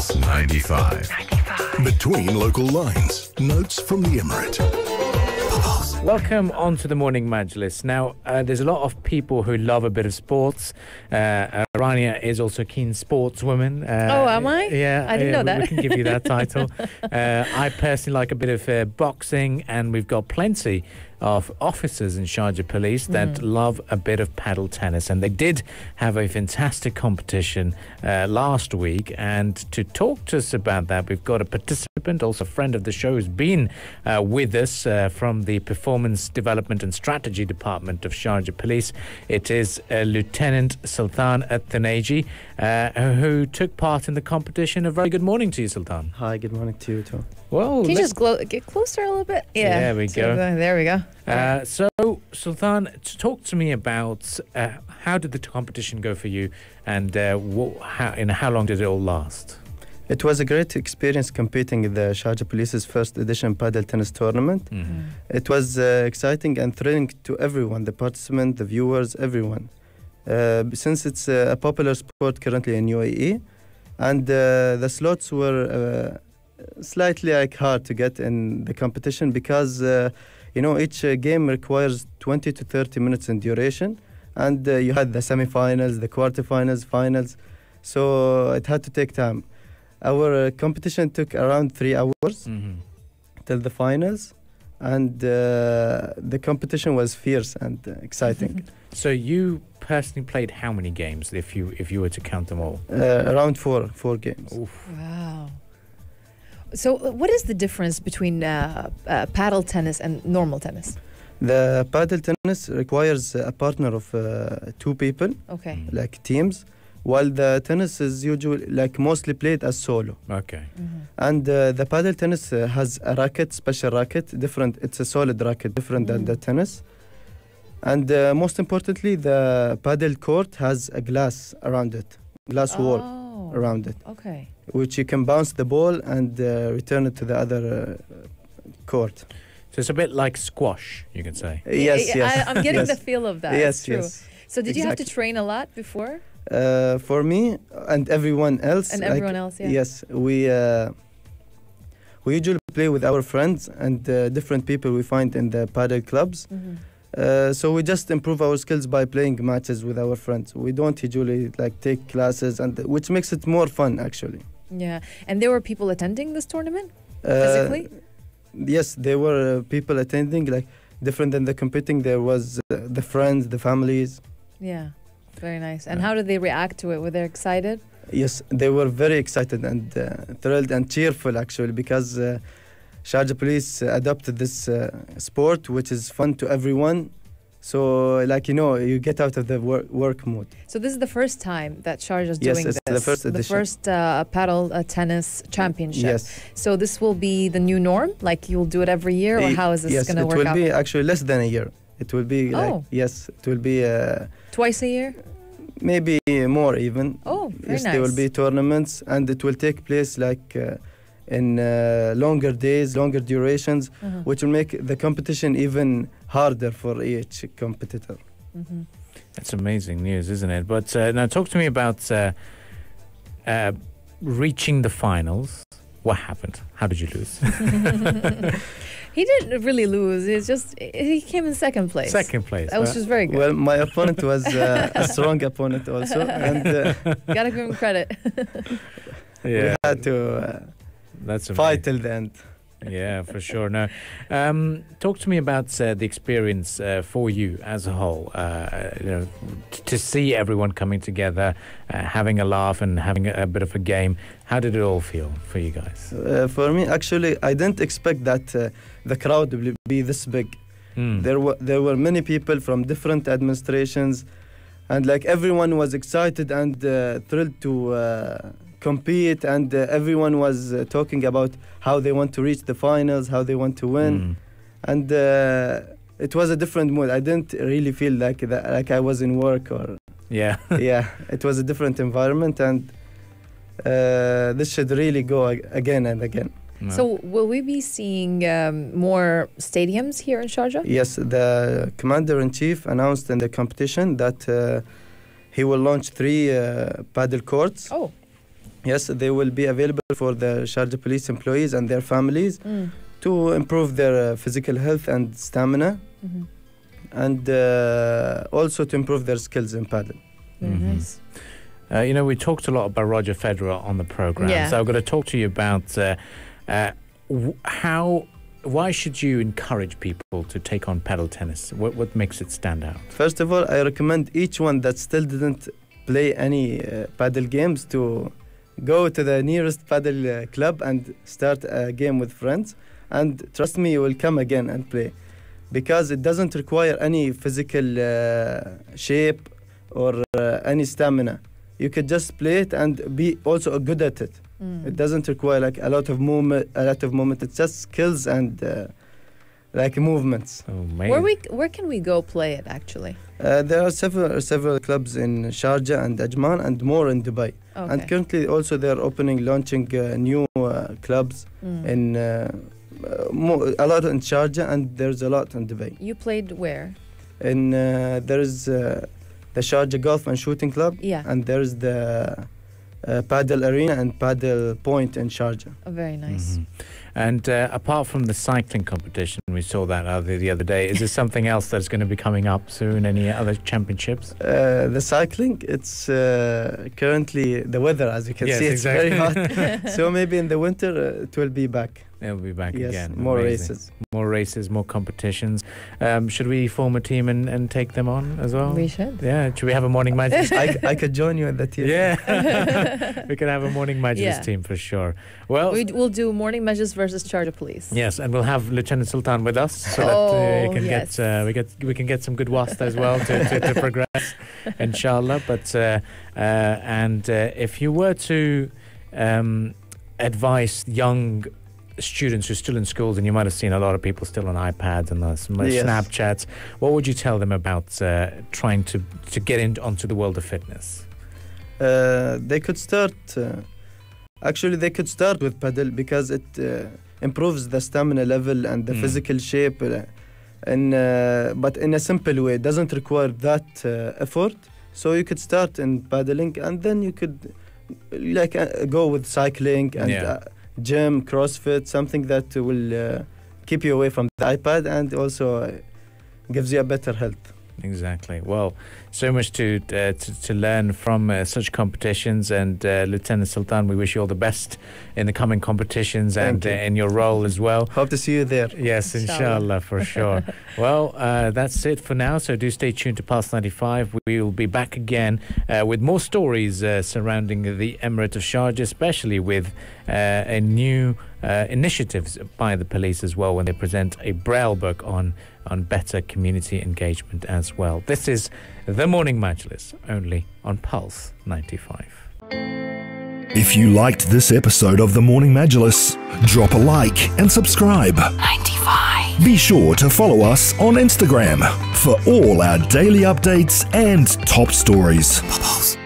Pulse 95. Between local lines, notes from the Emirate. Welcome on to the Morning Majlis. Now, there's a lot of people who love a bit of sports. Rania is also a keen sportswoman. Oh, am I? Yeah. I didn't know that. We can give you that title. I personally like a bit of boxing, and we've got plenty of officers in Sharjah Police that love a bit of paddle tennis, and they did have a fantastic competition last week. And to talk to us about that, we've got a participant, also a friend of the show, who's been with us from the Performance Development and Strategy Department of Sharjah Police. It is Lt Sultan Al Tunaiji, who took part in the competition. A very good morning to you, Sultan. Hi, good morning to you too. Well, can you just get closer a little bit? Yeah, there we go. There we go. So, Sultan, talk to me about how did the competition go for you, and how long did it all last? It was a great experience competing in the Sharjah Police's first edition Padel Tennis Tournament. It was exciting and thrilling to everyone, the participants, the viewers, everyone. Since it's a popular sport currently in UAE, and the slots were slightly hard to get in the competition because each game requires 20 to 30 minutes in duration, and you had the semi-finals, the quarterfinals, finals, so it had to take time. Our competition took around 3 hours till the finals, and the competition was fierce and exciting. So you personally played how many games, if you were to count them all? Around four games. Oof. Wow. So what is the difference between paddle tennis and normal tennis? The paddle tennis requires a partner of 2 people, like teams, while the tennis is usually mostly played as solo. Okay. And the paddle tennis has a racket, special racket, different. It's a solid racket, different than the tennis. And most importantly, the paddle court has a glass around it, wall around it. Okay. Which you can bounce the ball and return it to the other court. So it's a bit like squash, you can say. Yes. I'm getting the feel of that. Yes, true. yes. So did you have to train a lot before? For me and everyone else. And everyone else, yeah. Yes, we usually play with our friends and different people we find in the paddle clubs. So we just improve our skills by playing matches with our friends. We don't usually take classes, and which makes it more fun actually. Yeah, and there were people attending this tournament physically? Yes, there were people attending, different than the competing. There was the friends, the families. Yeah, very nice. And how did they react to it? Were they excited? Yes, they were very excited and thrilled and cheerful actually, because Sharjah Police adopted this sport, which is fun to everyone. So, you get out of the work mood. So this is the first time that Sharjah is doing this. Yes, it's the first edition. The first Padel Tennis Championship. Yes. So this will be the new norm? You'll do it every year, or how is this going to work out? Yes, it will be actually less than a year. It will be it will be... twice a year? Maybe more even. Oh, very nice. There will be tournaments, and it will take place in longer days, longer durations, which will make the competition even harder for each competitor. That's amazing news, isn't it? But now talk to me about reaching the finals. What happened? How did you lose? He didn't really lose. It's just he came in second place. Second place. That was just very good. Well, my opponent was a strong opponent also, and gotta give him credit. We had to fight till the end. Yeah, for sure. Now, talk to me about the experience for you as a whole. To see everyone coming together, having a laugh and having a bit of a game. How did it all feel for you guys? For me, actually, I didn't expect that the crowd will be this big. There were many people from different administrations, and everyone was excited and thrilled to compete, and everyone was talking about how they want to reach the finals, how they want to win, and it was a different mood. I didn't really feel like I was in work or it was a different environment, and this should really go again and again. No. So will we be seeing more stadiums here in Sharjah? Yes, the commander-in-chief announced in the competition that he will launch 3 paddle courts. Oh. Yes, they will be available for the Sharjah Police employees and their families to improve their physical health and stamina, and also to improve their skills in paddle. Very nice. You know, we talked a lot about Roger Federer on the program, so I'm going to talk to you about why should you encourage people to take on paddle tennis? What makes it stand out? First of all, I recommend each one that still didn't play any paddle games to go to the nearest paddle club and start a game with friends. And trust me, you will come again and play, because it doesn't require any physical shape or any stamina. You could just play it and be also good at it. It doesn't require like a lot of movement. It's just skills and like movements. Oh, man. Where can we go play it actually? There are several clubs in Sharjah and Ajman and more in Dubai. Okay. And currently also they're launching new clubs in a lot in Sharjah, and there's a lot in Dubai. You played where? In there is the Sharjah Golf and Shooting Club, and there's the Padel Arena and Padel Point in Sharjah. Oh, very nice. And apart from the cycling competition, we saw that the other day, is there something else that's going to be coming up soon? Any other championships? The cycling, it's currently the weather, as you can see, it's very hot. So maybe in the winter it will be back. It'll be back again. More Amazing. races. More races, more competitions. Should we form a team and take them on as well? We should. Yeah. Should we have a morning majlis? I could join you in the team. Yeah. We can have a morning majlis team for sure. Well, we'll do Morning Majlis versus Sharjah Police. Yes, and we'll have Lieutenant Sultan with us so that we can get some good wasta as well to progress, inshallah. But if you were to advise young students who are still in schools, and you might have seen a lot of people still on iPads and Snapchats, what would you tell them about trying to get onto the world of fitness? They could start they could start with paddle, because it improves the stamina level and the physical shape, but in a simple way. It doesn't require that effort. So you could start in paddling, and then you could go with cycling and gym, CrossFit, something that will keep you away from the iPad and also gives you a better health. Exactly. Well, so much to learn from such competitions, and Lieutenant Sultan, we wish you all the best in the coming competitions and in your role as well. Hope to see you there. Yes, inshallah, for sure. Well, that's it for now, so do stay tuned to Pulse 95. We will be back again with more stories surrounding the Emirate of Sharjah, especially with a new initiatives by the police as well, when they present a braille book on better community engagement as well. This is The Morning Majlis, only on Pulse 95. If you liked this episode of The Morning Majlis, drop a like and subscribe. 95. Be sure to follow us on Instagram for all our daily updates and top stories. Pulse.